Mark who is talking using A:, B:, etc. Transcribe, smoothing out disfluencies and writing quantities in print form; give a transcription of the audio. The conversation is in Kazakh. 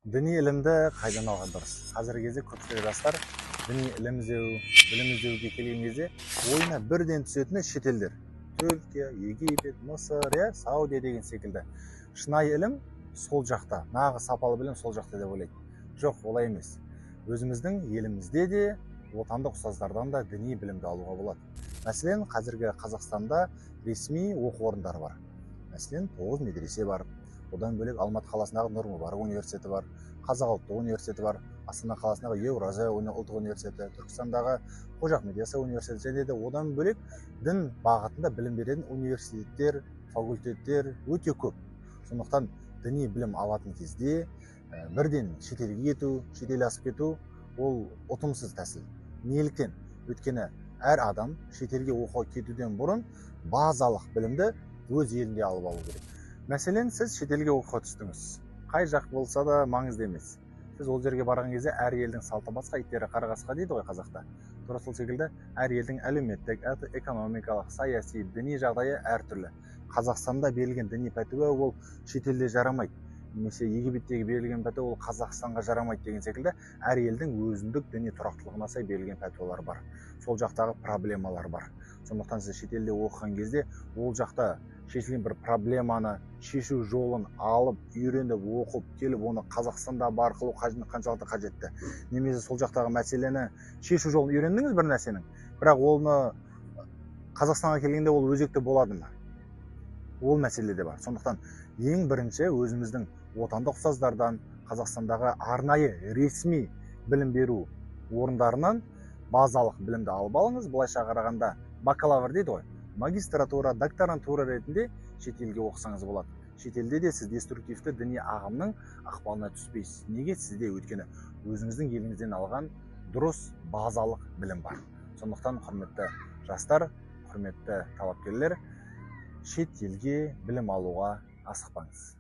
A: Діни ілімді қайдан алған дұрыс? Қазіргі кезде көпшілік жастар діни білім іздеуге келген кезде ойына бірден түсетіні шетелдер. Түркия, Египет, Мысыр, Саудия деген секілді. Шынайы ілім сол жақта, нағыз сапалы білім сол жақта деп ойлайды. Жоқ, олай емес. Өзіміздің елімізде де отандық ұстаздардан да діни білімді алуға болады. Мәселен, қазіргі Қазақстанда ресми оқу орындары бар. Мәселен, 9 медресе бар. Одан бөлек Алматы қаласындағы Нұр Мүбарак университеті бар, Қазақ ұлттық университеті бар, Астана қаласындағы Еуразия ұлттық университеті, Түркістандағы Қожа Ахмет Яссауи университеті, және де одан бөлек дін бағытында білім беретін университеттер, факультеттер өте көп. Сондықтан діни білім алатын кезде бірден шетелге кету, шетел асып кету ол ұтымсыз тәсіл. Неліктен? Өйткені әр адам шетелге оқуға кетуден бұрын базалық білімді өз елінде алып алу керек. Мәселен, сіз шетелге оқуға түстіңіз. Қай жақ болса да маңызды емес. Сіз ол жерге барған кезде әр елдің салты басқа, иттері қарғасқа дейді ғой қазақта. Тура сол секілді әр елдің әлеуметтік, экономикалық, саяси, діни жағдайы әртүрлі. Қазақстанда берілген діни пәтуа ол шетелде жарамайды. Немесе Египеттегі берілген пәтуа ол Қазақстанға жарамайды деген секілді әр елдің өзіндік діни тұрақтылығына сай берілген пәтуалар бар. Сол жақтағы проблемалар бар. Сондықтан сіз шетелде оқыған кезде ол жақта шешілген бір проблеманы шешу жолын алып, үйреніп, оқып, келіп, оны Қазақстанда бар қылу қаншалықты қажетті. Немесе сол жақтағы мәселені шешу жолын үйрендіңіз бір нәрсенің, бірақ оны Қазақстанға келгенде ол өзекті болады ма? Ол мәселе де бар. Сондықтан ең бірінші өзіміздің отандық ұстаздардан, Қазақстандағы арнайы ресми білім беру орындарынан базалық білімді алып алыңыз. Былайша қарағанда бакалавр дейді ғой. Магистратура, докторантура ретінде шетелге оқысаңыз болады. Шетелде де сіз деструктивті діни ағымның ықпалына түспейсіз. Неге? Сізде өйткені өзіңіздің еліңізден алған дұрыс базалық білім бар. Сондықтан құрметті жастар, құрметті талапкерлер, шет елге білім алуға асықпаңыз.